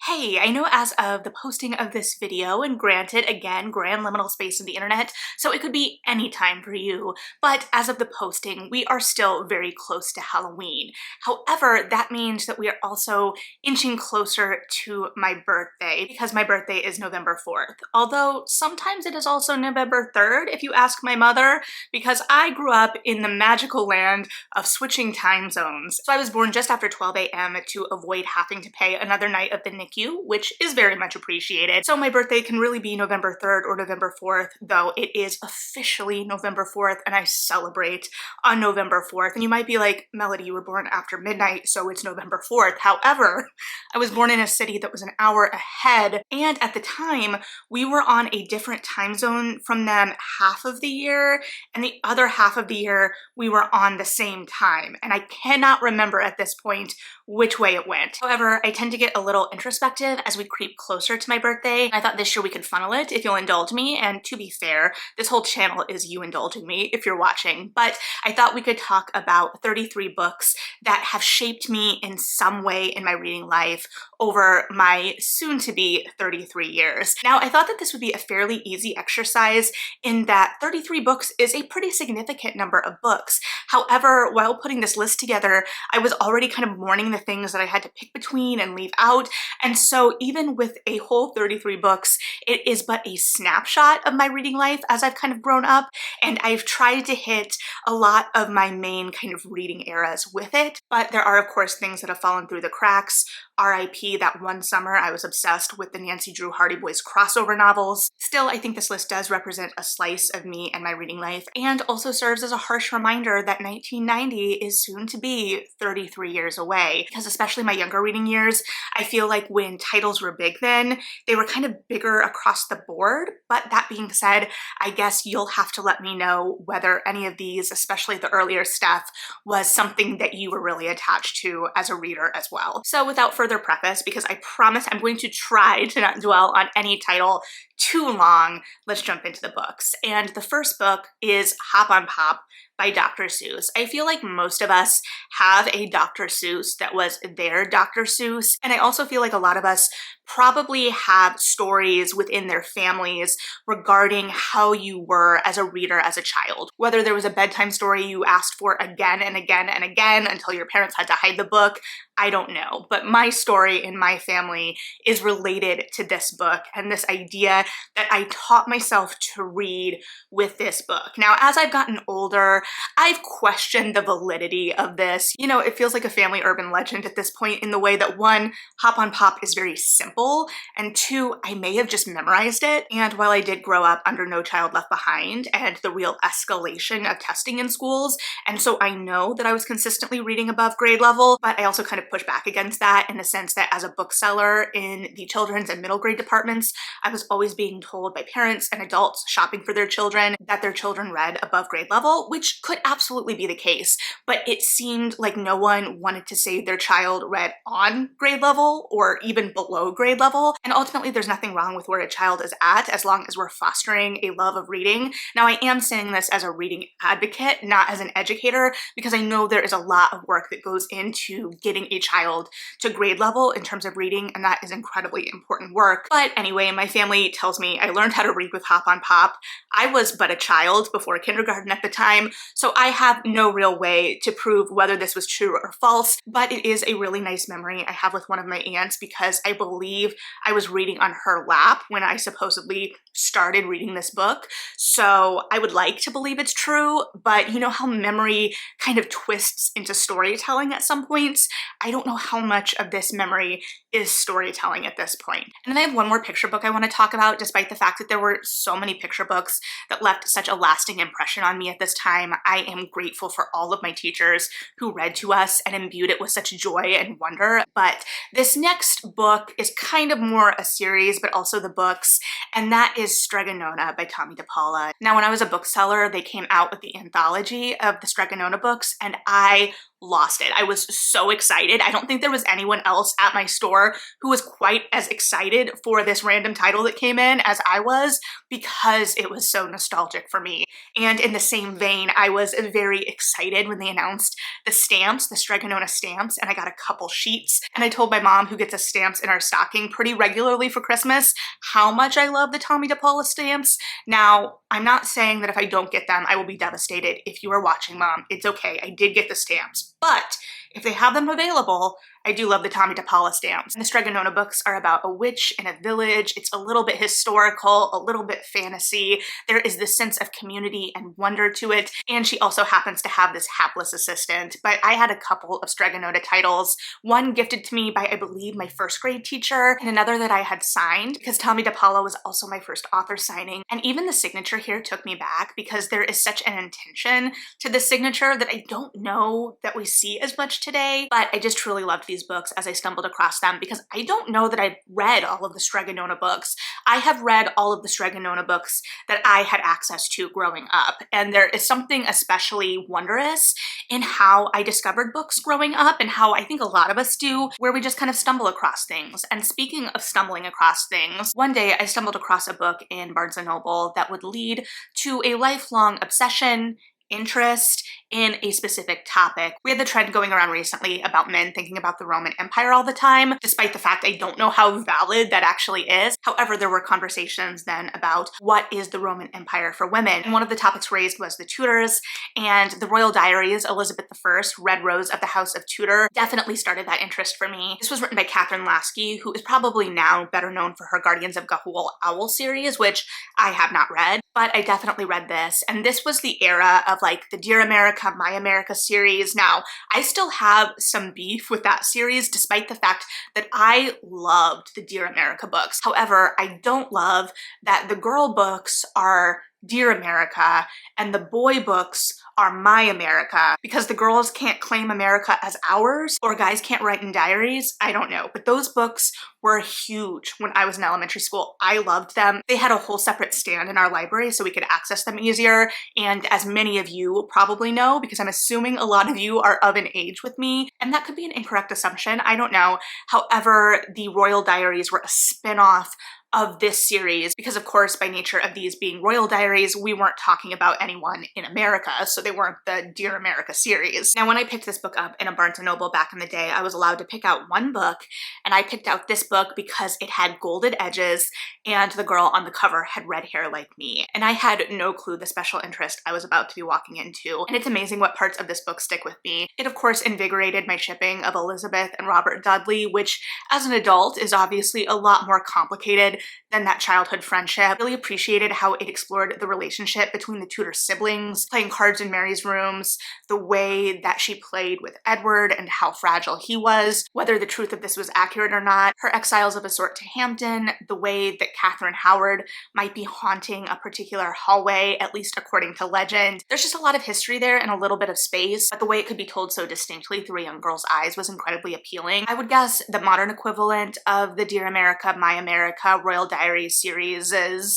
Hey, I know as of the posting of this video, and granted, again, grand liminal space of the internet, so it could be any time for you, but as of the posting, we are still very close to Halloween. However, that means that we are also inching closer to my birthday, because my birthday is November 4th. Although, sometimes it is also November 3rd, if you ask my mother, because I grew up in the magical land of switching time zones. So I was born just after 12 a.m. to avoid having to pay another night of the NICU, which is very much appreciated. So my birthday can really be November 3rd or November 4th, though it is officially November 4th and I celebrate on November 4th. And you might be like, Melody, you were born after midnight, so it's November 4th. However, I was born in a city that was an hour ahead, and at the time, we were on a different time zone from them half of the year, and the other half of the year, we were on the same time. And I cannot remember at this point which way it went. However, I tend to get a little introspective as we creep closer to my birthday. I thought this year we could funnel it if you'll indulge me, and to be fair, this whole channel is you indulging me if you're watching, but I thought we could talk about 33 books that have shaped me in some way in my reading life over my soon-to-be 33 years. Now, I thought that this would be a fairly easy exercise in that 33 books is a pretty significant number of books. However, while putting this list together, I was already kind of mourning the things that I had to pick between and leave out, and so even with a whole 33 books, it is but a snapshot of my reading life as I've kind of grown up, and I've tried to hit a lot of my main kind of reading eras with it, but there are of course things that have fallen through the cracks. RIP, that one summer I was obsessed with the Nancy Drew Hardy Boys crossover novels. Still, I think this list does represent a slice of me and my reading life, and also serves as a harsh reminder that 1990 is soon to be 33 years away. Because especially my younger reading years, I feel like when titles were big then, they were kind of bigger across the board. But that being said, I guess you'll have to let me know whether any of these, especially the earlier stuff, was something that you were really attached to as a reader as well. So without further preface, because I promise I'm going to try to not dwell on any title too long, let's jump into the books. And the first book is Hop on Pop by Dr. Seuss. I feel like most of us have a Dr. Seuss that was their Dr. Seuss, and I also feel like a lot of us probably have stories within their families regarding how you were as a reader as a child. Whether there was a bedtime story you asked for again and again and again until your parents had to hide the book, I don't know. But my story in my family is related to this book and this idea that I taught myself to read with this book. Now, as I've gotten older, I've questioned the validity of this. You know, it feels like a family urban legend at this point in the way that one, Hop on Pop is very simple, and two, I may have just memorized it. And while I did grow up under No Child Left Behind and the real escalation of testing in schools, and so I know that I was consistently reading above grade level, but I also kind of push back against that in the sense that as a bookseller in the children's and middle grade departments, I was always being told by parents and adults shopping for their children that their children read above grade level, which could absolutely be the case, but it seemed like no one wanted to say their child read on grade level or even below grade level. And ultimately, there's nothing wrong with where a child is at as long as we're fostering a love of reading. Now, I am saying this as a reading advocate, not as an educator, because I know there is a lot of work that goes into getting a child to grade level in terms of reading, and that is incredibly important work. But anyway, my family tells me I learned how to read with Hop on Pop. I was but a child before kindergarten at the time, so I have no real way to prove whether this was true or false, but it is a really nice memory I have with one of my aunts because I believe I was reading on her lap when I supposedly started reading this book. So I would like to believe it's true, but you know how memory kind of twists into storytelling at some points? I don't know how much of this memory is storytelling at this point. And then I have one more picture book I want to talk about, despite the fact that there were so many picture books that left such a lasting impression on me at this time. I am grateful for all of my teachers who read to us and imbued it with such joy and wonder. But this next book is kind of more a series, but also the books, and that is Stregonona by Tommy DePaula. Now, when I was a bookseller, they came out with the anthology of the Stregonona books, and I lost it. I was so excited. I don't think there was anyone else at my store who was quite as excited for this random title that came in as I was, because it was so nostalgic for me. And in the same vein, I was very excited when they announced the stamps, the Stregonona stamps, and I got a couple sheets. And I told my mom, who gets us stamps in our stocking pretty regularly for Christmas, how much I love the Tommy DePaula stamps. Now, I'm not saying that if I don't get them, I will be devastated. If you are watching, Mom, it's okay. I did get the stamps. But if they have them available, I do love the Tommy DePaula stamps. And the Stregonona books are about a witch in a village. It's a little bit historical, a little bit fantasy. There is this sense of community and wonder to it. And she also happens to have this hapless assistant. But I had a couple of Stregonona titles, one gifted to me by, I believe, my first grade teacher, and another that I had signed, because Tommy DePaula was also my first author signing. And even the signature here took me back, because there is such an intention to this signature that I don't know that we see as much today. But I just truly loved these books as I stumbled across them, because I don't know that I've read all of the Stregonona books. I have read all of the Stregonona books that I had access to growing up, and there is something especially wondrous in how I discovered books growing up, and how I think a lot of us do, where we just kind of stumble across things. And speaking of stumbling across things, one day I stumbled across a book in Barnes & Noble that would lead to a lifelong obsession, interest in a specific topic. We had the trend going around recently about men thinking about the Roman Empire all the time, despite the fact I don't know how valid that actually is. However, there were conversations then about what is the Roman Empire for women. And one of the topics raised was the Tudors, and the Royal Diaries, Elizabeth I, Red Rose of the House of Tudor, definitely started that interest for me. This was written by Catherine Lasky, who is probably now better known for her Guardians of Gahul Owl series, which I have not read, but I definitely read this. And this was the era of like the Dear America, My America series. Now, I still have some beef with that series, despite the fact that I loved the Dear America books. However, I don't love that the girl books are Dear America and the boy books are My America, because the girls can't claim America as ours, or guys can't write in diaries. I don't know, but those books were huge when I was in elementary school. I loved them. They had a whole separate stand in our library so we could access them easier, and as many of you probably know, because I'm assuming a lot of you are of an age with me, and that could be an incorrect assumption, I don't know. However, the Royal Diaries were a spin-off of this series, because of course, by nature of these being royal diaries, we weren't talking about anyone in America, so they weren't the Dear America series. Now, when I picked this book up in a Barnes & Noble back in the day, I was allowed to pick out one book, and I picked out this book because it had golded edges and the girl on the cover had red hair like me, and I had no clue the special interest I was about to be walking into. And it's amazing what parts of this book stick with me. It of course invigorated my shipping of Elizabeth and Robert Dudley, which as an adult is obviously a lot more complicated than that childhood friendship. I really appreciated how it explored the relationship between the Tudor siblings, playing cards in Mary's rooms, the way that she played with Edward and how fragile he was, whether the truth of this was accurate or not, her exiles of a sort to Hampton, the way that Catherine Howard might be haunting a particular hallway, at least according to legend. There's just a lot of history there and a little bit of space, but the way it could be told so distinctly through a young girl's eyes was incredibly appealing. I would guess the modern equivalent of the Dear America, My America, Royal Diaries series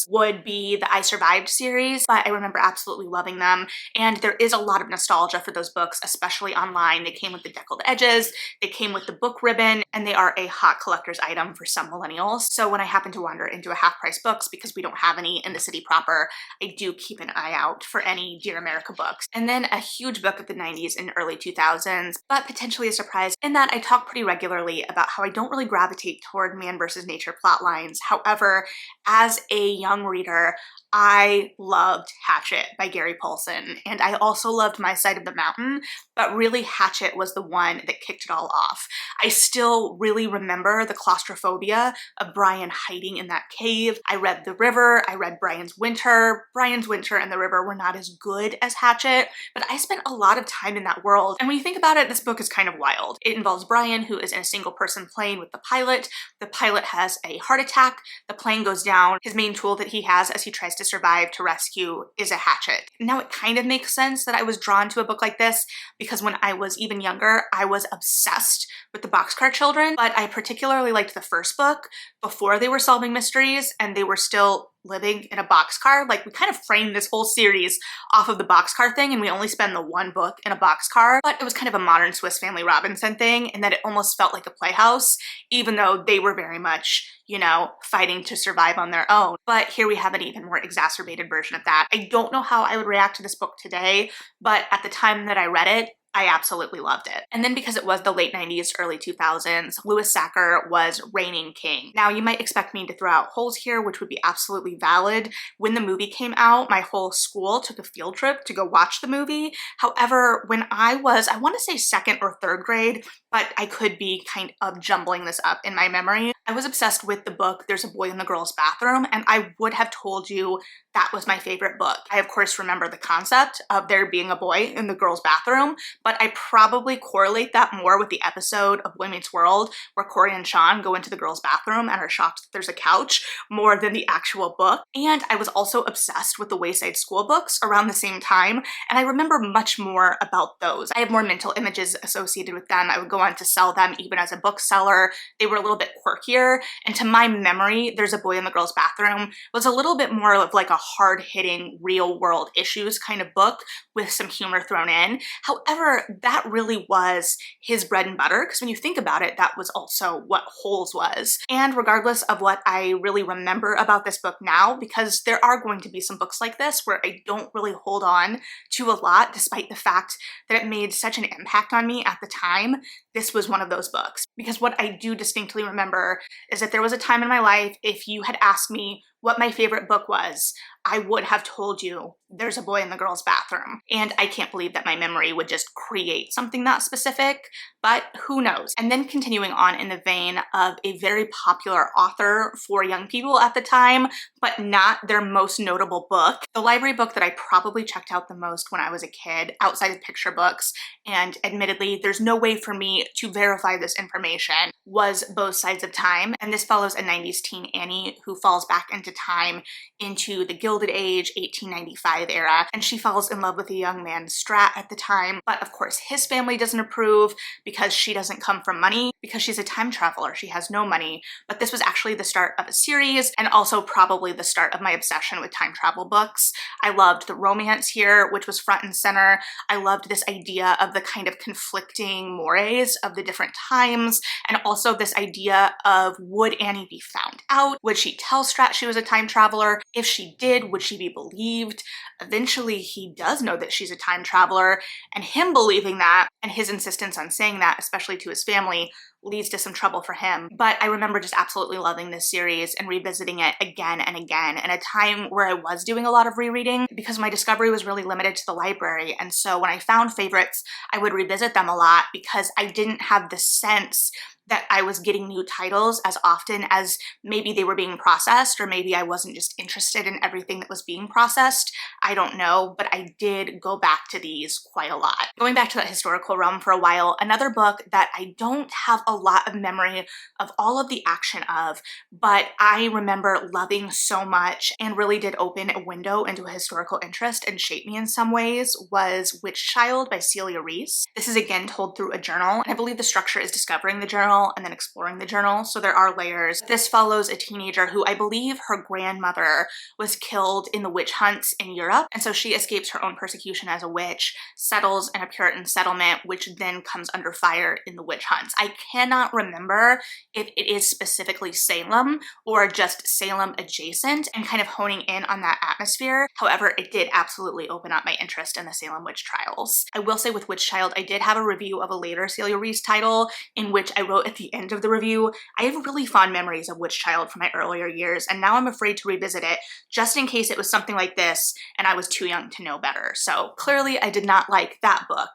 would be the I Survived series, but I remember absolutely loving them, and there is a lot of nostalgia for those books, especially online. They came with the deckled edges, they came with the book ribbon, and they are a hot collector's item for some millennials. So when I happen to wander into a half-price books, because we don't have any in the city proper, I do keep an eye out for any Dear America books. And then a huge book of the 90s and early 2000s, but potentially a surprise in that I talk pretty regularly about how I don't really gravitate toward man versus nature plot lines. However, as a young reader, I loved Hatchet by Gary Paulson, and I also loved My Side of the Mountain, but really Hatchet was the one that kicked it all off. I still really remember the claustrophobia of Brian hiding in that cave. I read The River, I read Brian's Winter. Brian's Winter and The River were not as good as Hatchet, but I spent a lot of time in that world. And when you think about it, this book is kind of wild. It involves Brian, who is in a single person plane with the pilot. The pilot has a heart attack, the plane goes down. His main tool that he has as he tries to survive to rescue is a hatchet. Now it kind of makes sense that I was drawn to a book like this, because when I was even younger, I was obsessed with the Boxcar Children, but I particularly liked liked the first book before they were solving mysteries and they were still living in a boxcar. Like, we kind of framed this whole series off of the boxcar thing, and we only spend the one book in a boxcar, but it was kind of a modern Swiss Family Robinson thing in that it almost felt like a playhouse, even though they were very much, you know, fighting to survive on their own. But here we have an even more exacerbated version of that. I don't know how I would react to this book today, but at the time that I read it, I absolutely loved it. And then because it was the late 90s, early 2000s, Louis Sachar was reigning king. Now, you might expect me to throw out holes here, which would be absolutely valid. When the movie came out, my whole school took a field trip to go watch the movie. However, when I was, I want to say second or third grade, but I could be kind of jumbling this up in my memory, I was obsessed with the book There's a Boy in the Girl's Bathroom, and I would have told you that was my favorite book. I, of course, remember the concept of there being a boy in the girl's bathroom, but I probably correlate that more with the episode of Boy Meets World where Corey and Sean go into the girl's bathroom and are shocked that there's a couch, more than the actual book. And I was also obsessed with the Wayside School books around the same time, and I remember much more about those. I have more mental images associated with them. I would go on to sell them even as a bookseller. They were a little bit quirkier, and to my memory, There's a Boy in the Girl's Bathroom was a little bit more of like a hard-hitting, real-world issues kind of book with some humor thrown in. However, that really was his bread and butter, because when you think about it, that was also what Holes was. And regardless of what I really remember about this book now, because there are going to be some books like this where I don't really hold on to a lot, despite the fact that it made such an impact on me at the time, this was one of those books. Because what I do distinctly remember is that there was a time in my life, if you had asked me what my favorite book was, I would have told you There's a Boy in the Girl's Bathroom. And I can't believe that my memory would just create something that specific, but who knows? And then continuing on in the vein of a very popular author for young people at the time, but not their most notable book, the library book that I probably checked out the most when I was a kid, outside of picture books, and admittedly, there's no way for me to verify this information, was Both Sides of Time. And this follows a 90s teen Annie who falls back into time, into the Gilded Age 1895 era, and she falls in love with a young man, Strat, at the time. But of course, his family doesn't approve because she doesn't come from money, because she's a time traveler. She has no money. But this was actually the start of a series, and also probably the start of my obsession with time travel books. I loved the romance here, which was front and center. I loved this idea of the kind of conflicting mores of the different times, and also this idea of, would Annie be found out? Would she tell Strat she was a time traveler? If she did, would she be believed? Eventually, he does know that she's a time traveler, and him believing that, and his insistence on saying that, especially to his family, leads to some trouble for him. But I remember just absolutely loving this series and revisiting it again and again in a time where I was doing a lot of rereading because my discovery was really limited to the library. And so when I found favorites, I would revisit them a lot because I didn't have the sense that I was getting new titles as often as maybe they were being processed, or maybe I wasn't just interested in everything that was being processed. I don't know, but I did go back to these quite a lot. Going back to that historical realm for a while, another book that I don't have a lot of memory of all of the action of, but I remember loving so much and really did open a window into a historical interest and shape me in some ways, was Witch Child by Celia Reese. This is again told through a journal, and I believe the structure is discovering the journal and then exploring the journal, so there are layers. This follows a teenager who I believe her grandmother was killed in the witch hunts in Europe, and so she escapes her own persecution as a witch, settles in a Puritan settlement, which then comes under fire in the witch hunts. I cannot remember if it is specifically Salem or just Salem adjacent, and kind of honing in on that atmosphere. However, it did absolutely open up my interest in the Salem witch trials. I will say with Witch Child, I did have a review of a later Celia Reese title in which I wrote at the end of the review, I have really fond memories of Witch Child from my earlier years, and now I'm afraid to revisit it just in case it was something like this and I was too young to know better. So clearly I did not like that book,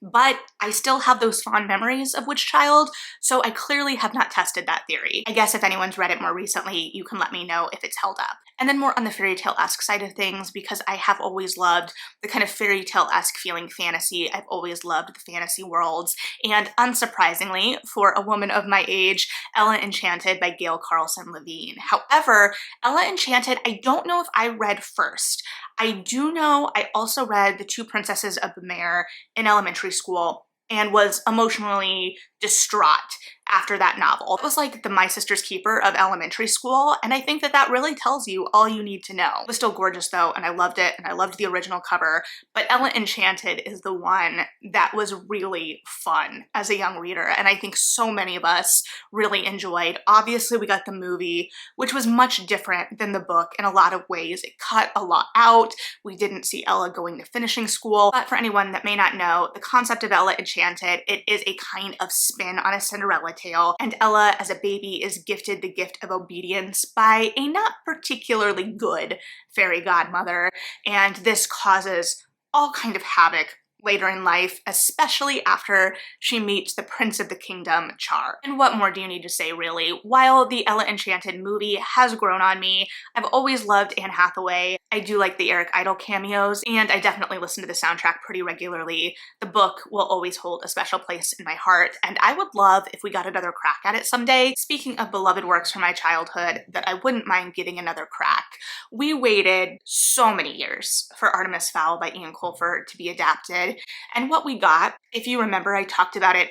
but I still have those fond memories of Witch Child, so I clearly have not tested that theory. I guess if anyone's read it more recently, you can let me know if it's held up. And then more on the fairy tale-esque side of things, because I have always loved the kind of fairy tale-esque feeling fantasy. I've always loved the fantasy worlds, and unsurprisingly, for a woman of my age, Ella Enchanted by Gail Carlson Levine. However, Ella Enchanted, I don't know if I read first. I do know I also read The Two Princesses of the Mare in elementary school and was emotionally distraught after that novel. It was like the My Sister's Keeper of elementary school, and I think that that really tells you all you need to know. It was still gorgeous though, and I loved it, and I loved the original cover, but Ella Enchanted is the one that was really fun as a young reader, and I think so many of us really enjoyed. Obviously, we got the movie, which was much different than the book in a lot of ways. It cut a lot out. We didn't see Ella going to finishing school, but for anyone that may not know, the concept of Ella Enchanted, it is a kind of spin on a Cinderella tale, and Ella as a baby is gifted the gift of obedience by a not particularly good fairy godmother, and this causes all kind of havoc later in life, especially after she meets the Prince of the Kingdom, Char. And what more do you need to say, really? While the Ella Enchanted movie has grown on me, I've always loved Anne Hathaway. I do like the Eric Idle cameos, and I definitely listen to the soundtrack pretty regularly. The book will always hold a special place in my heart, and I would love if we got another crack at it someday. Speaking of beloved works from my childhood that I wouldn't mind getting another crack, we waited so many years for Artemis Fowl by Ian Colfer to be adapted. And what we got, if you remember, I talked about it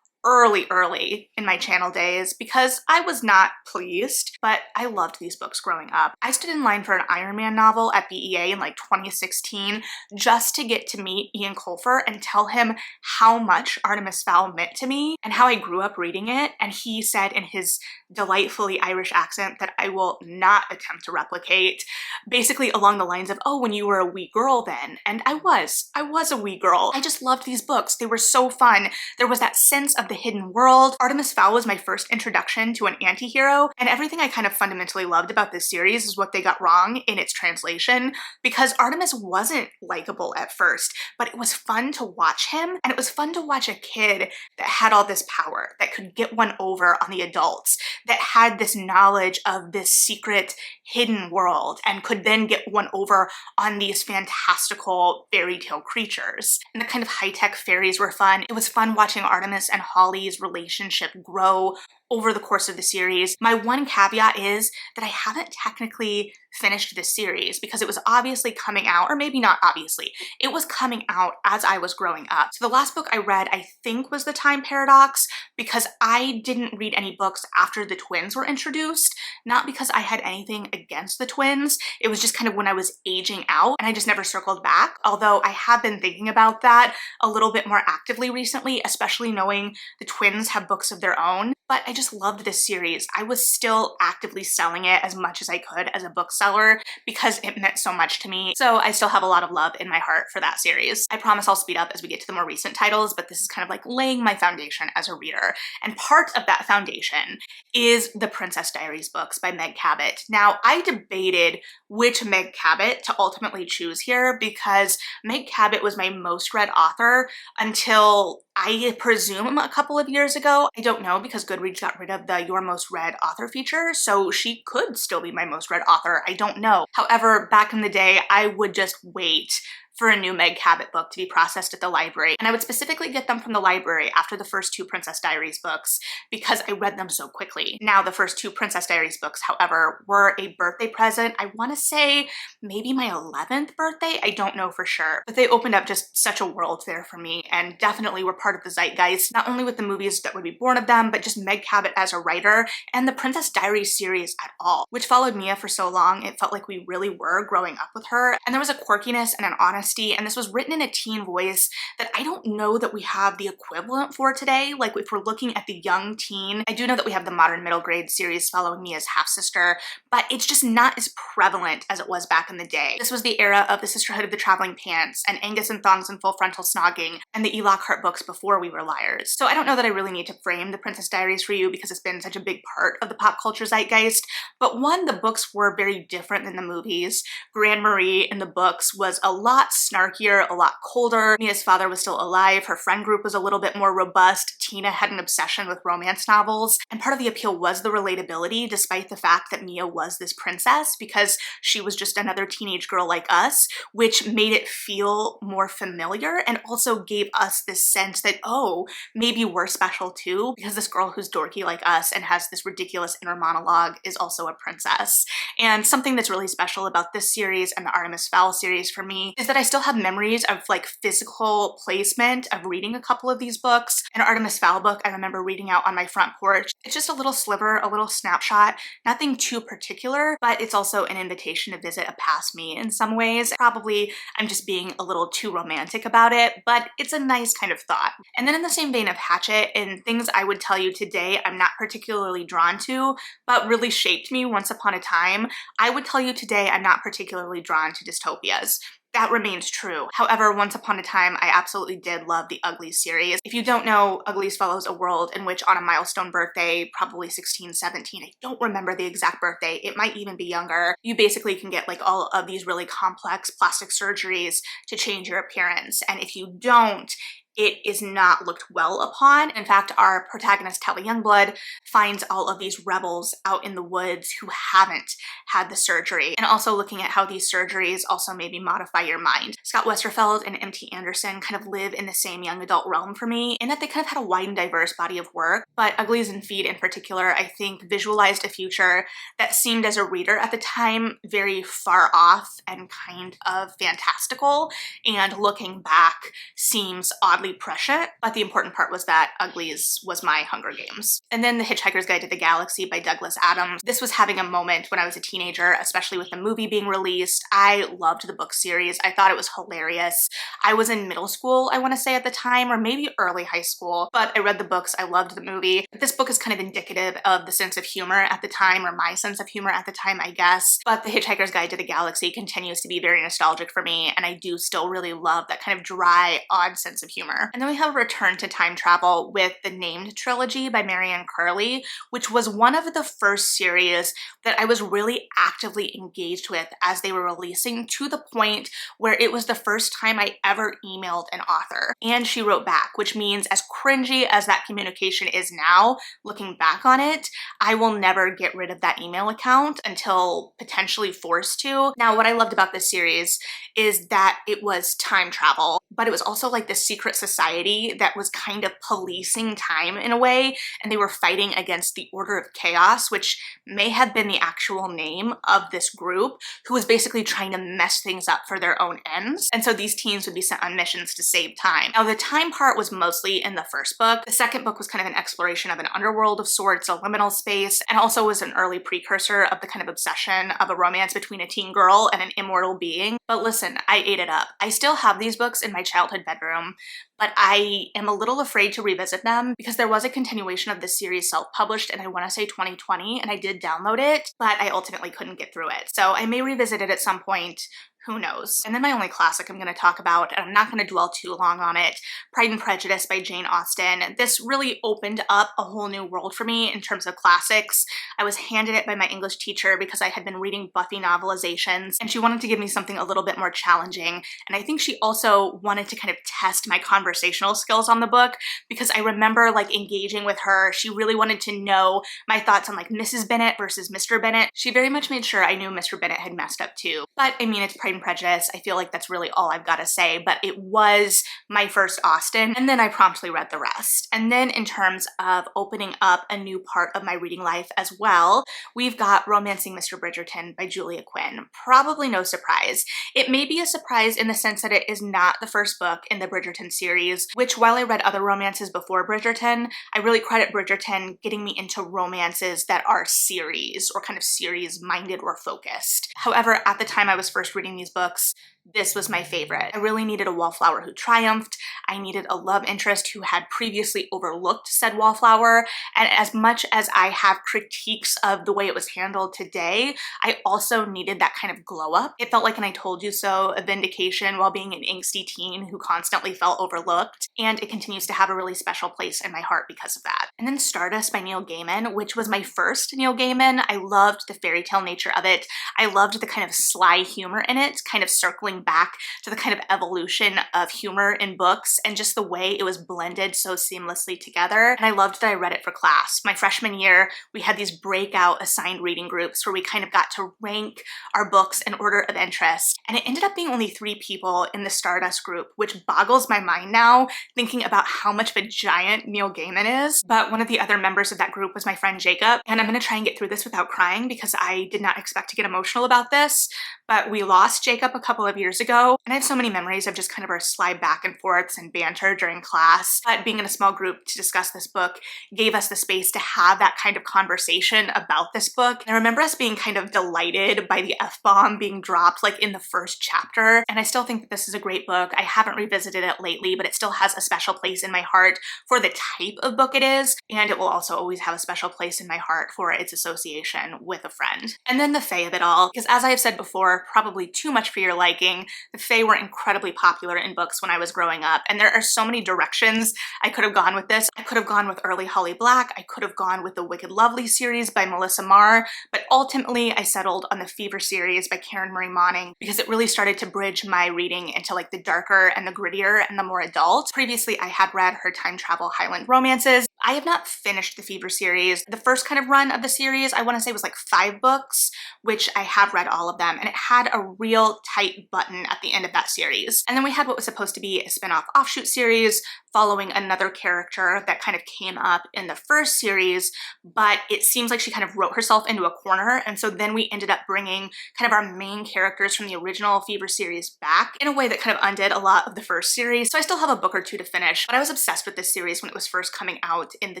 early in my channel days because I was not pleased, but I loved these books growing up. I stood in line for an Iron Man novel at BEA in like 2016 just to get to meet Ian Colfer and tell him how much Artemis Fowl meant to me and how I grew up reading it. And he said in his delightfully Irish accent that I will not attempt to replicate, basically along the lines of, oh, when you were a wee girl then. And I was a wee girl. I just loved these books. They were so fun. There was that sense of the hidden world. Artemis Fowl was my first introduction to an anti-hero, and everything I kind of fundamentally loved about this series is what they got wrong in its translation, because Artemis wasn't likable at first, but it was fun to watch him, and it was fun to watch a kid that had all this power, that could get one over on the adults, that had this knowledge of this secret hidden world, and could then get one over on these fantastical fairy tale creatures. And the kind of high-tech fairies were fun. It was fun watching Artemis and Holly's relationship grow over the course of the series. My one caveat is that I haven't technically finished this series because it was obviously coming out, or maybe not obviously, it was coming out as I was growing up. So the last book I read, I think, was The Time Paradox, because I didn't read any books after the twins were introduced, not because I had anything against the twins. It was just kind of when I was aging out and I just never circled back, although I have been thinking about that a little bit more actively recently, especially knowing the twins have books of their own. But I just loved this series. I was still actively selling it as much as I could as a bookseller because it meant so much to me. So I still have a lot of love in my heart for that series. I promise I'll speed up as we get to the more recent titles, but this is kind of like laying my foundation as a reader. And part of that foundation is the Princess Diaries books by Meg Cabot. Now, I debated which Meg Cabot to ultimately choose here because Meg Cabot was my most read author until I presume a couple of years ago. I don't know because Goodreads got rid of the Your Most Read Author feature, so she could still be my most read author. I don't know. However, back in the day, I would just wait for a new Meg Cabot book to be processed at the library. And I would specifically get them from the library after the first two Princess Diaries books because I read them so quickly. Now, the first two Princess Diaries books, however, were a birthday present. I want to say maybe my 11th birthday. I don't know for sure, but they opened up just such a world there for me and definitely were part of the zeitgeist, not only with the movies that would be born of them, but just Meg Cabot as a writer and the Princess Diaries series at all, which followed Mia for so long. It felt like we really were growing up with her. And there was a quirkiness and an honesty, and this was written in a teen voice that I don't know that we have the equivalent for today. Like if we're looking at the young teen, I do know that we have the modern middle grade series following Mia's half-sister, but it's just not as prevalent as it was back in the day. This was the era of the Sisterhood of the Traveling Pants and Angus and Thongs and Full Frontal Snogging and the E. Lockhart books before We Were Liars. So I don't know that I really need to frame the Princess Diaries for you because it's been such a big part of the pop culture zeitgeist, but one, the books were very different than the movies. Grande Marie in the books was a lot snarkier, a lot colder. Mia's father was still alive. Her friend group was a little bit more robust. Tina had an obsession with romance novels, and part of the appeal was the relatability, despite the fact that Mia was this princess, because she was just another teenage girl like us, which made it feel more familiar and also gave gave us this sense that, oh, maybe we're special too, because this girl who's dorky like us and has this ridiculous inner monologue is also a princess. And something that's really special about this series and the Artemis Fowl series for me is that I still have memories of like physical placement of reading a couple of these books. An Artemis Fowl book I remember reading out on my front porch. It's just a little sliver, a little snapshot, nothing too particular, but it's also an invitation to visit a past me in some ways. Probably I'm just being a little too romantic about it, but it's a nice kind of thought. And then in the same vein of Hatchet and things I would tell you today I'm not particularly drawn to, but really shaped me once upon a time, I would tell you today I'm not particularly drawn to dystopias. That remains true. However, once upon a time, I absolutely did love the Uglies series. If you don't know, Uglies follows a world in which on a milestone birthday, probably 16, 17, I don't remember the exact birthday, it might even be younger, you basically can get like all of these really complex plastic surgeries to change your appearance. And if you don't, it is not looked well upon. In fact, our protagonist, Telly Youngblood, finds all of these rebels out in the woods who haven't had the surgery, and also looking at how these surgeries also maybe modify your mind. Scott Westerfeld and M.T. Anderson kind of live in the same young adult realm for me, in that they kind of had a wide and diverse body of work, but Uglies and Feed in particular, I think, visualized a future that seemed as a reader at the time very far off and kind of fantastical, and looking back seems oddly prescient, but the important part was that Uglies was my Hunger Games. And then The Hitchhiker's Guide to the Galaxy by Douglas Adams. This was having a moment when I was a teenager, especially with the movie being released. I loved the book series. I thought it was hilarious. I was in middle school, I want to say at the time, or maybe early high school, but I read the books, I loved the movie. This book is kind of indicative of the sense of humor at the time, or my sense of humor at the time, I guess. But The Hitchhiker's Guide to the Galaxy continues to be very nostalgic for me, and I do still really love that kind of dry, odd sense of humor. And then we have a return to time travel with the Named trilogy by Marianne Curley, which was one of the first series that I was really actively engaged with as they were releasing, to the point where it was the first time I ever emailed an author. And she wrote back, which means as cringy as that communication is now, looking back on it, I will never get rid of that email account until potentially forced to. Now, what I loved about this series is that it was time travel, but it was also like this secret society that was kind of policing time in a way, and they were fighting against the Order of Chaos, which may have been the actual name of this group, who was basically trying to mess things up for their own ends. And so these teens would be sent on missions to save time. Now, the time part was mostly in the first book. The second book was kind of an exploration of an underworld of sorts, a liminal space, and also was an early precursor of the kind of obsession of a romance between a teen girl and an immortal being. But listen, I ate it up. I still have these books in my childhood bedroom, but I am a little afraid to revisit them because there was a continuation of this series self-published in, I want to say 2020, and I did download it, but I ultimately couldn't get through it. So I may revisit it at some point. Who knows? And then my only classic I'm going to talk about, and I'm not going to dwell too long on it, Pride and Prejudice by Jane Austen. This really opened up a whole new world for me in terms of classics. I was handed it by my English teacher because I had been reading Buffy novelizations, and she wanted to give me something a little bit more challenging. And I think she also wanted to kind of test my conversational skills on the book, because I remember like engaging with her. She really wanted to know my thoughts on like Mrs. Bennet versus Mr. Bennet. She very much made sure I knew Mr. Bennet had messed up too. But I mean, it's Pride and Prejudice. I feel like that's really all I've got to say, but it was my first Austen, and then I promptly read the rest. And then in terms of opening up a new part of my reading life as well, we've got Romancing Mr. Bridgerton by Julia Quinn. Probably no surprise. It may be a surprise in the sense that it is not the first book in the Bridgerton series, which while I read other romances before Bridgerton, I really credit Bridgerton getting me into romances that are series, or kind of series-minded or focused. However, at the time I was first reading these books, this was my favorite. I really needed a wallflower who triumphed. I needed a love interest who had previously overlooked said wallflower. And as much as I have critiques of the way it was handled today, I also needed that kind of glow up. It felt like an I told you so, a vindication while being an angsty teen who constantly felt overlooked. And it continues to have a really special place in my heart because of that. And then Stardust by Neil Gaiman, which was my first Neil Gaiman. I loved the fairy tale nature of it. I loved the kind of sly humor in it, kind of circling circling back to the kind of evolution of humor in books and just the way it was blended so seamlessly together. And I loved that I read it for class. My freshman year, we had these breakout assigned reading groups where we kind of got to rank our books in order of interest. And it ended up being only 3 people in the Stardust group, which boggles my mind now, thinking about how much of a giant Neil Gaiman is. But one of the other members of that group was my friend Jacob, and I'm gonna try and get through this without crying because I did not expect to get emotional about this, but we lost Jacob a couple of years ago, and I have so many memories of just kind of our slide back and forths and banter during class. But being in a small group to discuss this book gave us the space to have that kind of conversation about this book. And I remember us being kind of delighted by the F-bomb being dropped like in the first chapter, and I still think that this is a great book. I haven't revisited it lately, but it still has a special place in my heart for the type of book it is, and it will also always have a special place in my heart for its association with a friend. And then the Fae of it all, because as I have said before, probably too much for your liking, the Fae were incredibly popular in books when I was growing up, and there are so many directions I could have gone with this. I could have gone with early Holly Black, I could have gone with the Wicked Lovely series by Melissa Marr, but ultimately I settled on the Fever series by Karen Marie Moning because it really started to bridge my reading into like the darker and the grittier and the more adult. Previously, I had read her time travel Highland romances. I have not finished the Fever series. The first kind of run of the series, I want to say, was like 5 books, which I have read all of them, and it had a real tight button at the end of that series. And then we had what was supposed to be a spin-off offshoot series following another character that kind of came up in the first series, but it seems like she kind of wrote herself into a corner, and so then we ended up bringing kind of our main characters from the original Fever series back in a way that kind of undid a lot of the first series. So I still have a book or 2 to finish, but I was obsessed with this series when it was first coming out in the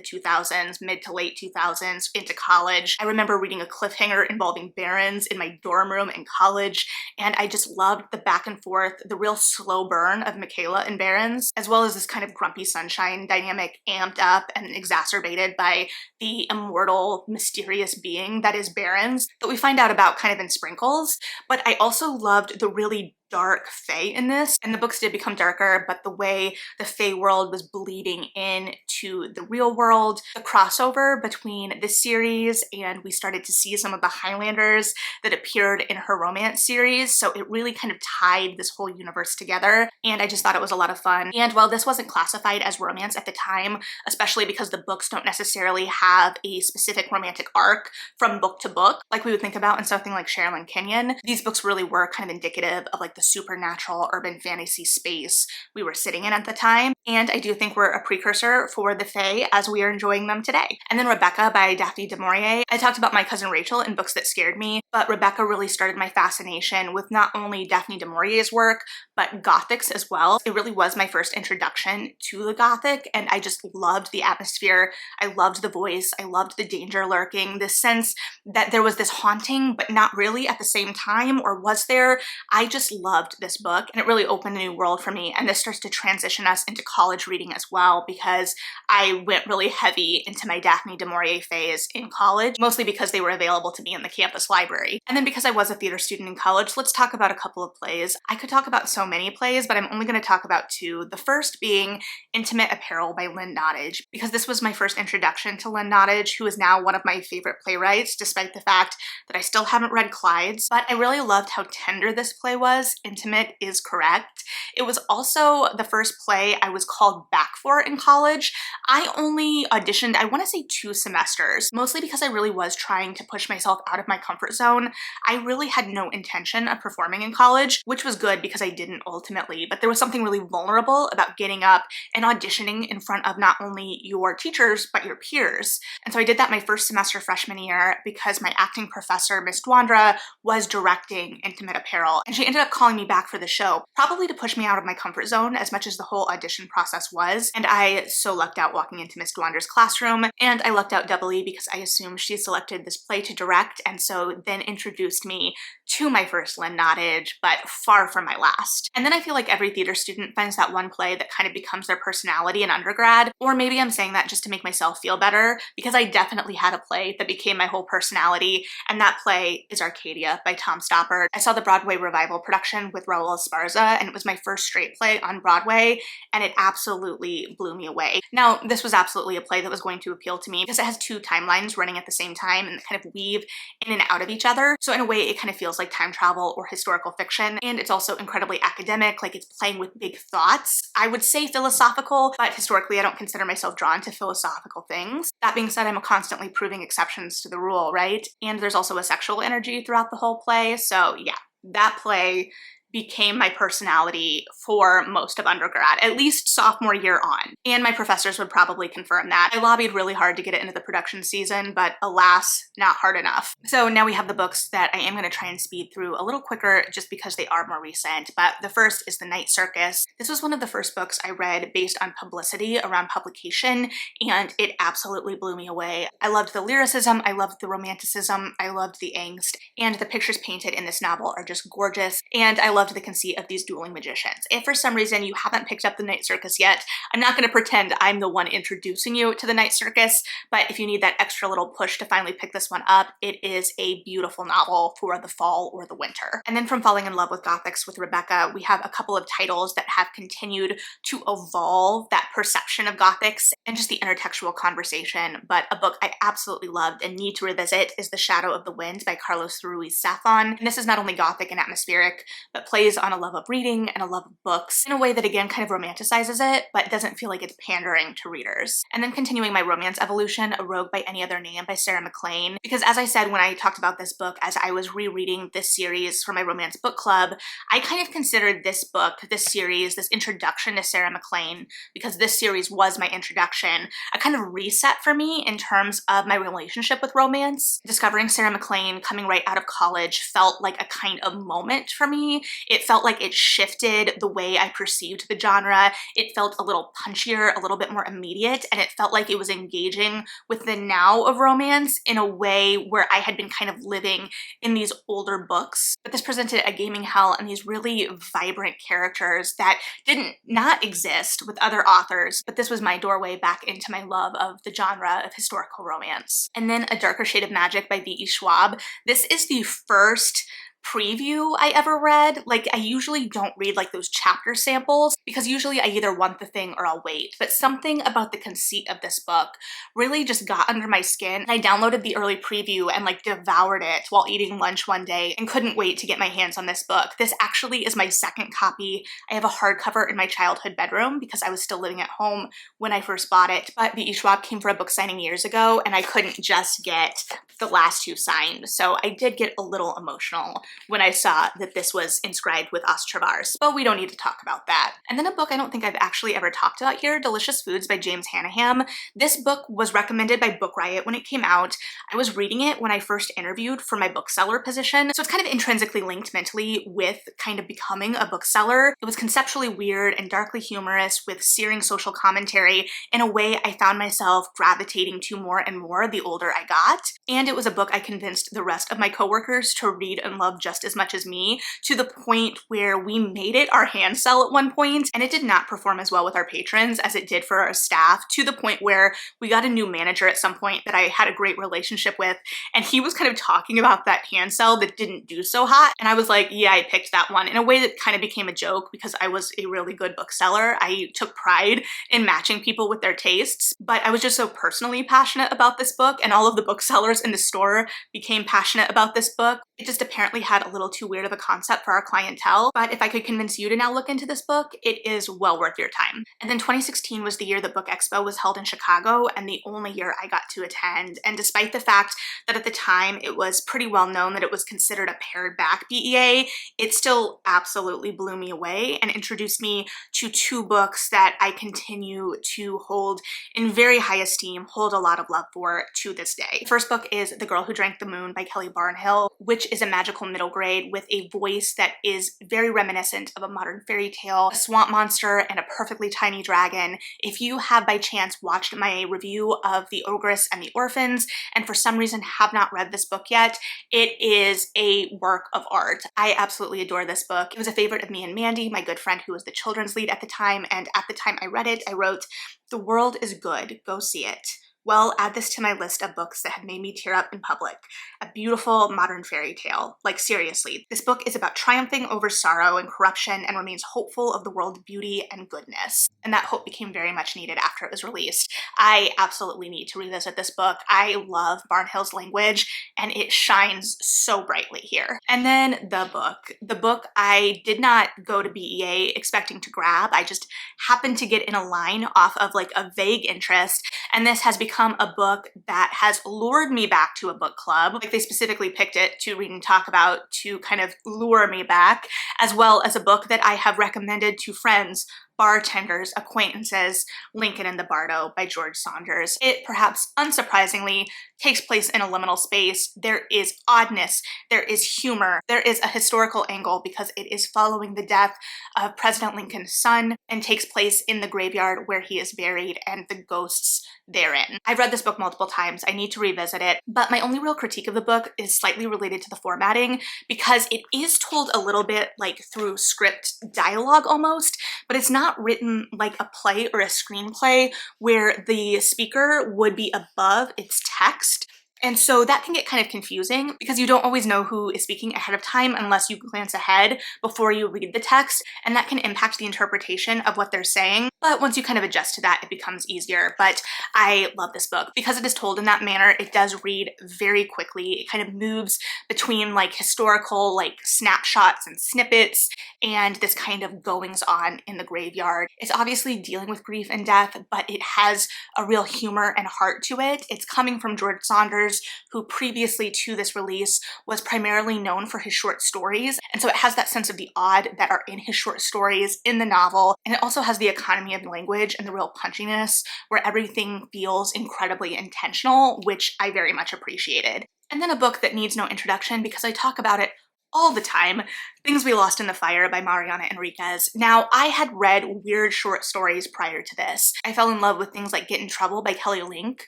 2000s, mid to late 2000s, into college. I remember reading a cliffhanger involving Barons in my dorm room in college, and I just loved the back and forth, the real slow burn of Michaela and Barons, as well as this kind of grumpy sunshine dynamic amped up and exacerbated by the immortal, mysterious being that is Barons that we find out about kind of in sprinkles. But I also loved the really dark Fae in this, and the books did become darker, but the way the Fae world was bleeding into the real world, the crossover between this series and we started to see some of the Highlanders that appeared in her romance series, so it really kind of tied this whole universe together, and I just thought it was a lot of fun. And while this wasn't classified as romance at the time, especially because the books don't necessarily have a specific romantic arc from book to book like we would think about in something like Cheryl and Kenyon, these books really were kind of indicative of like the supernatural urban fantasy space we were sitting in at the time, and I do think we're a precursor for the Fae as we are enjoying them today. And then Rebecca by Daffy du Maurier. I talked about My Cousin Rachel in Books That Scared Me, but Rebecca really started my fascination with not only Daphne du Maurier's work, but Gothics as well. It really was my first introduction to the Gothic, and I just loved the atmosphere. I loved the voice. I loved the danger lurking, this sense that there was this haunting, but not really at the same time, or was there? I just loved this book, and it really opened a new world for me, and this starts to transition us into college reading as well, because I went really heavy into my Daphne du Maurier phase in college, mostly because they were available to me in the campus library. And then because I was a theater student in college, let's talk about a couple of plays. I could talk about so many plays, but I'm only going to talk about 2. The first being Intimate Apparel by Lynn Nage, because this was my first introduction to Lynn Nage, who is now one of my favorite playwrights, despite the fact that I still haven't read Clyde's, but I really loved how tender this play was. Intimate is correct. It was also the first play I was called back for in college. I only auditioned, I want to say 2 semesters, mostly because I really was trying to push myself out of my comfort zone. I really had no intention of performing in college, which was good because I didn't ultimately, but there was something really vulnerable about getting up and auditioning in front of not only your teachers, but your peers. And so I did that my first semester freshman year because my acting professor, Miss Dwandra, was directing Intimate Apparel, and she ended up calling me back for the show, probably to push me out of my comfort zone as much as the whole audition process was. And I so lucked out walking into Miss Dwandra's classroom, and I lucked out doubly because I assumed she selected this play to direct, and so then introduced me to my first Lynn Nage, but far from my last. And then I feel like every theater student finds that one play that kind of becomes their personality in undergrad, or maybe I'm saying that just to make myself feel better, because I definitely had a play that became my whole personality, and that play is Arcadia by Tom Stoppard. I saw the Broadway revival production with Raul Esparza, and it was my first straight play on Broadway, and it absolutely blew me away. Now, this was absolutely a play that was going to appeal to me because it has 2 timelines running at the same time and kind of weave in and out of each other, so in a way it kind of feels like like time travel or historical fiction, and it's also incredibly academic, like it's playing with big thoughts. I would say philosophical, but historically I don't consider myself drawn to philosophical things. That being said, I'm constantly proving exceptions to the rule, right? And there's also a sexual energy throughout the whole play, so yeah, that play became my personality for most of undergrad, at least sophomore year on. And my professors would probably confirm that. I lobbied really hard to get it into the production season, but alas, not hard enough. So now we have the books that I am going to try and speed through a little quicker just because they are more recent. But the first is The Night Circus. This was one of the first books I read based on publicity around publication, and it absolutely blew me away. I loved the lyricism, I loved the romanticism, I loved the angst, and the pictures painted in this novel are just gorgeous, and I loved the conceit of these dueling magicians. If for some reason you haven't picked up The Night Circus yet, I'm not going to pretend I'm the one introducing you to The Night Circus, but if you need that extra little push to finally pick this one up, it is a beautiful novel for the fall or the winter. And then from falling in love with Gothics with Rebecca, we have a couple of titles that have continued to evolve that perception of Gothics and just the intertextual conversation, but a book I absolutely loved and need to revisit is The Shadow of the Wind by Carlos Ruiz Zafón. And this is not only Gothic and atmospheric, but plays on a love of reading and a love of books in a way that again kind of romanticizes it, but doesn't feel like it's pandering to readers. And then continuing my romance evolution, A Rogue by Any Other Name by Sarah MacLean, because as I said when I talked about this book, as I was rereading this series for my romance book club, I kind of considered this book, this series, this introduction to Sarah MacLean, because this series was my introduction, a kind of reset for me in terms of my relationship with romance. Discovering Sarah MacLean coming right out of college felt like a kind of moment for me. It felt like it shifted the way I perceived the genre. It felt a little punchier, a little bit more immediate, and it felt like it was engaging with the now of romance in a way where I had been kind of living in these older books. But this presented a gaming hell and these really vibrant characters that didn't not exist with other authors, but this was my doorway back into my love of the genre of historical romance. And then A Darker Shade of Magic by V.E. Schwab. This is the first preview I ever read. Like, I usually don't read like those chapter samples because usually I either want the thing or I'll wait, but something about the conceit of this book really just got under my skin. And I downloaded the early preview and like devoured it while eating lunch one day and couldn't wait to get my hands on this book. This actually is my second copy. I have a hardcover in my childhood bedroom because I was still living at home when I first bought it, but V.E. Schwab came for a book signing years ago and I couldn't just get the last two signed, so I did get a little emotional when I saw that this was inscribed with Ostravars, but we don't need to talk about that. And then a book I don't think I've actually ever talked about here, Delicious Foods by James Hannaham. This book was recommended by Book Riot when it came out. I was reading it when I first interviewed for my bookseller position, so it's kind of intrinsically linked mentally with kind of becoming a bookseller. It was conceptually weird and darkly humorous with searing social commentary in a way I found myself gravitating to more and more the older I got. And it was a book I convinced the rest of my coworkers to read and love just as much as me, to the point where we made it our hand sell at one point, and it did not perform as well with our patrons as it did for our staff, to the point where we got a new manager at some point that I had a great relationship with, and he was kind of talking about that hand sell that didn't do so hot, and I was like, yeah, I picked that one, in a way that kind of became a joke because I was a really good bookseller. I took pride in matching people with their tastes, but I was just so personally passionate about this book, and all of the booksellers in the store became passionate about this book. It just apparently had a little too weird of a concept for our clientele, but if I could convince you to now look into this book, it is well worth your time. And then 2016 was the year that Book Expo was held in Chicago, and the only year I got to attend. And despite the fact that at the time it was pretty well known that it was considered a pared back BEA, it still absolutely blew me away and introduced me to two books that I continue to hold in very high esteem, hold a lot of love for to this day. The first book is The Girl Who Drank the Moon by Kelly Barnhill, which is a magical middle grade with a voice that is very reminiscent of a modern fairy tale, a swamp monster, and a perfectly tiny dragon. If you have by chance watched my review of The Ogress and the Orphans, and for some reason have not read this book yet, it is a work of art. I absolutely adore this book. It was a favorite of me and Mandy, my good friend who was the children's lead at the time, and at the time I read it, I wrote, "The world is good, go see it. Well, add this to my list of books that have made me tear up in public. A beautiful modern fairy tale. Like, seriously, this book is about triumphing over sorrow and corruption and remains hopeful of the world's beauty and goodness. And that hope became very much needed after it was released. I absolutely need to revisit this book. I love Barnhill's language, and it shines so brightly here. And then the book. The book I did not go to BEA expecting to grab. I just happened to get in a line off of like a vague interest, and this has become a book that has lured me back to a book club. Like, they specifically picked it to read and talk about to kind of lure me back, as well as a book that I have recommended to friends, bartenders, acquaintances, Lincoln and the Bardo by George Saunders. It, perhaps unsurprisingly, takes place in a liminal space. There is oddness, there is humor, there is a historical angle because it is following the death of President Lincoln's son and takes place in the graveyard where he is buried and the ghosts therein. I've read this book multiple times. I need to revisit it, but my only real critique of the book is slightly related to the formatting because it is told a little bit like through script dialogue almost, but it's not written like a play or a screenplay where the speaker would be above its text. And so that can get kind of confusing because you don't always know who is speaking ahead of time unless you glance ahead before you read the text, and that can impact the interpretation of what they're saying. But once you kind of adjust to that, it becomes easier. But I love this book. Because it is told in that manner, it does read very quickly. It kind of moves between like historical like snapshots and snippets and this kind of goings on in the graveyard. It's obviously dealing with grief and death, but it has a real humor and heart to it. It's coming from George Saunders, who previously to this release was primarily known for his short stories. And so it has that sense of the odd that are in his short stories in the novel. And it also has the economy of language and the real punchiness where everything feels incredibly intentional, which I very much appreciated. And then a book that needs no introduction because I talk about it all the time, Things We Lost in the Fire by Mariana Enriquez. Now, I had read weird short stories prior to this. I fell in love with things like Get in Trouble by Kelly Link,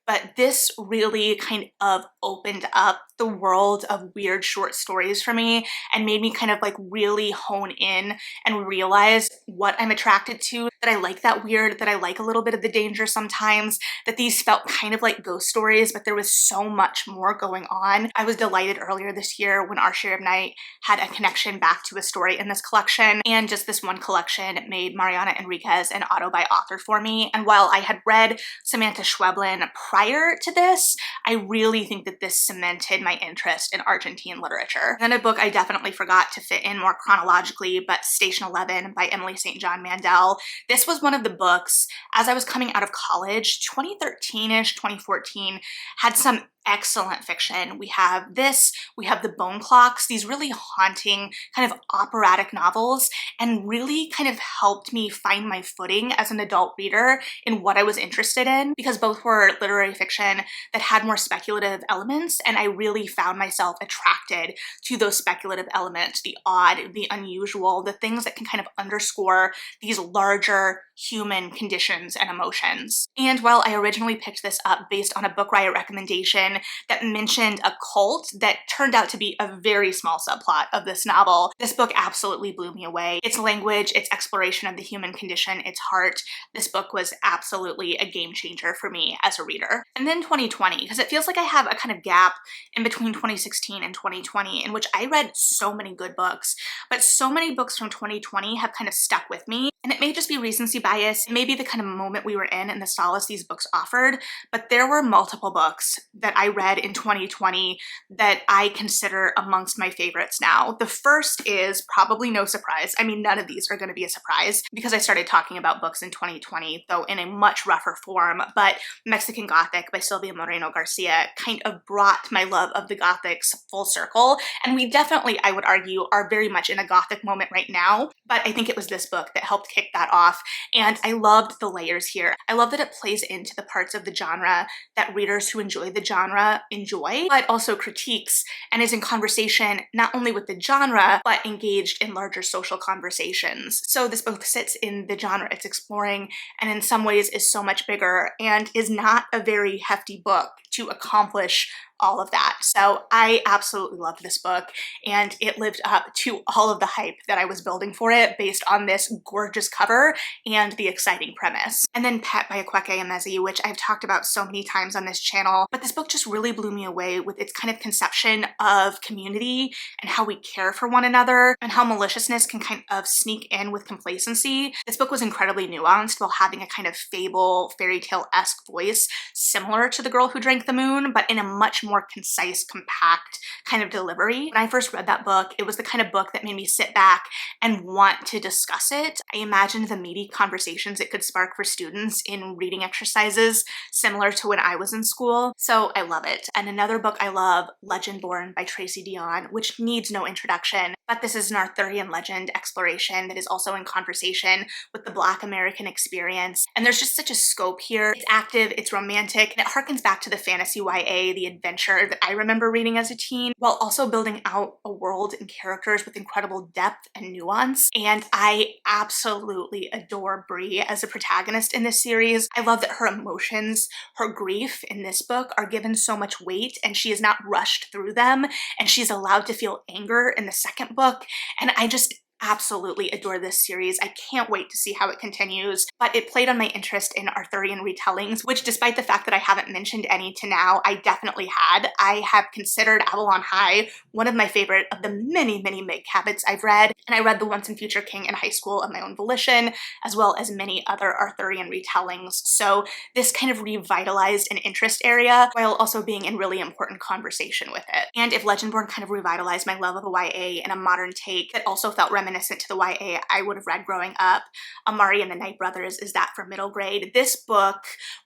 but this really kind of opened up the world of weird short stories for me and made me kind of like really hone in and realize what I'm attracted to, that I like that weird, that I like a little bit of the danger sometimes, that these felt kind of like ghost stories, but there was so much more going on. I was delighted earlier this year when Our Share of Night had a connection back to a story in this collection, and just this one collection made Mariana Enriquez an auto by author for me. And while I had read Samantha Schweblin prior to this, I really think that this cemented my interest in Argentine literature. And then a book I definitely forgot to fit in more chronologically, but Station 11 by Emily St. John Mandel. This was one of the books, as I was coming out of college, 2013-ish, 2014, had some excellent fiction. We have this, we have The Bone Clocks, these really haunting kind of operatic novels, and really kind of helped me find my footing as an adult reader in what I was interested in, because both were literary fiction that had more speculative elements, and I really found myself attracted to those speculative elements, the odd, the unusual, the things that can kind of underscore these larger human conditions and emotions. And while I originally picked this up based on a Book Riot recommendation that mentioned a cult that turned out to be a very small subplot of this novel, this book absolutely blew me away. Its language, its exploration of the human condition, its heart, this book was absolutely a game changer for me as a reader. And then 2020, because it feels like I have a kind of gap in between 2016 and 2020 in which I read so many good books, but so many books from 2020 have kind of stuck with me. And it may just be recency bias, it may be the kind of moment we were in and the solace these books offered, but there were multiple books that I read in 2020 that I consider amongst my favorites now. The first is probably no surprise. I mean, none of these are going to be a surprise because I started talking about books in 2020, though in a much rougher form, but Mexican Gothic by Silvia Moreno Garcia kind of brought my love of the Gothics full circle. And we definitely, I would argue, are very much in a Gothic moment right now, but I think it was this book that helped kick that off. And I loved the layers here. I love that it plays into the parts of the genre that readers who enjoy the genre enjoy, but also critiques and is in conversation not only with the genre, but engaged in larger social conversations. So this book sits in the genre it's exploring, and in some ways is so much bigger and is not a very hefty book to accomplish all of that. So I absolutely loved this book, and it lived up to all of the hype that I was building for it based on this gorgeous cover and the exciting premise. And then Pet by Akwaeke Emezi, which I've talked about so many times on this channel, but this book just really blew me away with its kind of conception of community and how we care for one another and how maliciousness can kind of sneak in with complacency. This book was incredibly nuanced while having a kind of fable, fairy tale-esque voice similar to The Girl Who Drank the Moon, but in a much more concise, compact kind of delivery. When I first read that book, it was the kind of book that made me sit back and want to discuss it. I imagined the meaty conversations it could spark for students in reading exercises similar to when I was in school, so I love it. And another book I love, Legendborn by Tracy Dion, which needs no introduction, but this is an Arthurian legend exploration that is also in conversation with the Black American experience, and there's just such a scope here. It's active, it's romantic, and it harkens back to the fantasy YA, the adventure that I remember reading as a teen, while also building out a world and characters with incredible depth and nuance. And I absolutely adore Bree as a protagonist in this series. I love that her emotions, her grief in this book are given so much weight, and she is not rushed through them, and she's allowed to feel anger in the second book. And I just absolutely adore this series. I can't wait to see how it continues, but it played on my interest in Arthurian retellings, which despite the fact that I haven't mentioned any to now, I definitely had. I have considered Avalon High one of my favorite of the many, many Meg Cabots I've read, and I read The Once and Future King in high school of my own volition, as well as many other Arthurian retellings. So this kind of revitalized an interest area while also being in really important conversation with it. And if Legendborn kind of revitalized my love of a YA and a modern take that also felt reminiscent to the YA I would have read growing up, Amari and the Night Brothers is that for middle grade. This book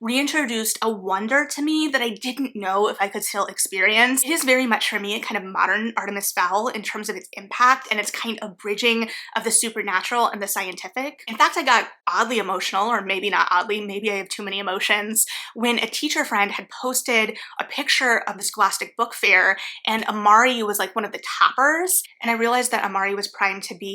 reintroduced a wonder to me that I didn't know if I could still experience. It is very much for me a kind of modern Artemis Fowl in terms of its impact and its kind of bridging of the supernatural and the scientific. In fact, I got oddly emotional, or maybe not oddly, maybe I have too many emotions, when a teacher friend had posted a picture of the Scholastic Book Fair and Amari was like one of the toppers, and I realized that Amari was primed to be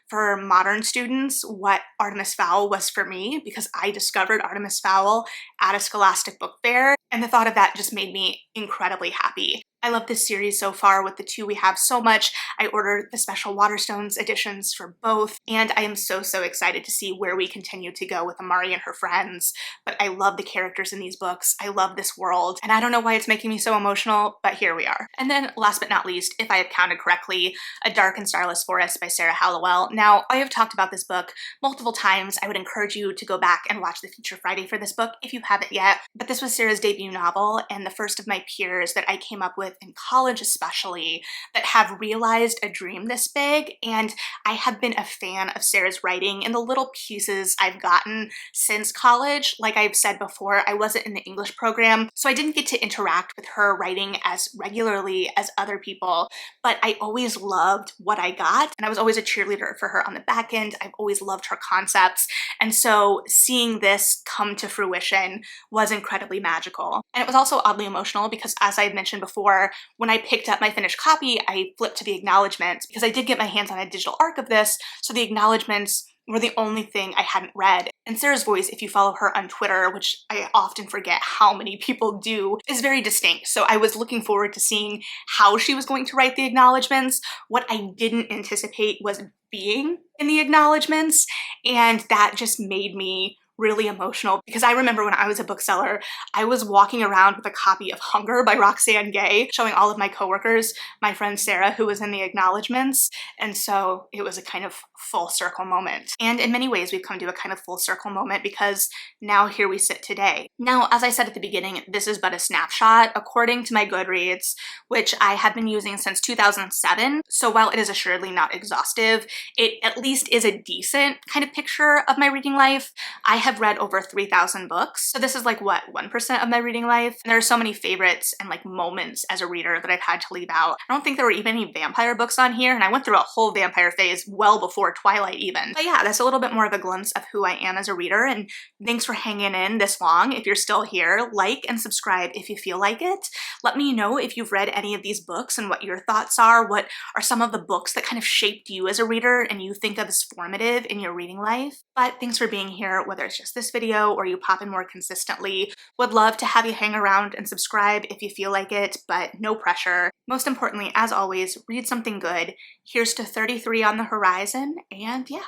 for modern students what Artemis Fowl was for me, because I discovered Artemis Fowl at a Scholastic Book Fair, and the thought of that just made me incredibly happy. I love this series so far. With the two we have so much. I ordered the special Waterstones editions for both, and I am so excited to see where we continue to go with Amari and her friends. But I love the characters in these books. I love this world, and I don't know why it's making me so emotional, but here we are. And then last but not least, if I have counted correctly, A Dark and Starless Forest by Sarah Hallowell. Now, I have talked about this book multiple times. I would encourage you to go back and watch the Feature Friday for this book if you haven't yet, but this was Sarah's debut novel and the first of my peers that I came up with in college especially that have realized a dream this big, and I have been a fan of Sarah's writing and the little pieces I've gotten since college. Like I've said before, I wasn't in the English program, so I didn't get to interact with her writing as regularly as other people, but I always loved what I got, and I was always a cheerleader for her on the back end. I've always loved her concepts, and so seeing this come to fruition was incredibly magical. And it was also oddly emotional because, as I mentioned before, when I picked up my finished copy, I flipped to the acknowledgements because I did get my hands on a digital arc of this, so the acknowledgements were the only thing I hadn't read. And Sarah's voice, if you follow her on Twitter, which I often forget how many people do, is very distinct. So I was looking forward to seeing how she was going to write the acknowledgements. What I didn't anticipate was being in the acknowledgements, and that just made me really emotional because I remember when I was a bookseller, I was walking around with a copy of Hunger by Roxane Gay, showing all of my coworkers, my friend Sarah, who was in the acknowledgements, and so it was a kind of full circle moment. And in many ways, we've come to a kind of full circle moment because now here we sit today. Now, as I said at the beginning, this is but a snapshot according to my Goodreads, which I have been using since 2007. So while it is assuredly not exhaustive, it at least is a decent kind of picture of my reading life. I have read over 3,000 books. So this is like, what, 1% of my reading life? And there are so many favorites and like moments as a reader that I've had to leave out. I don't think there were even any vampire books on here, and I went through a whole vampire phase well before Twilight even. But yeah, that's a little bit more of a glimpse of who I am as a reader, and thanks for hanging in this long. If you're still here, like and subscribe if you feel like it. Let me know if you've read any of these books and what your thoughts are. What are some of the books that kind of shaped you as a reader and you think of as formative in your reading life? But thanks for being here, whether it's it's just this video or you pop in more consistently. Would love to have you hang around and subscribe if you feel like it, but no pressure. Most importantly, as always, read something good. Here's to 33 on the horizon, and yeah,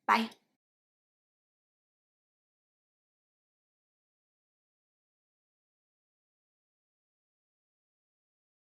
bye.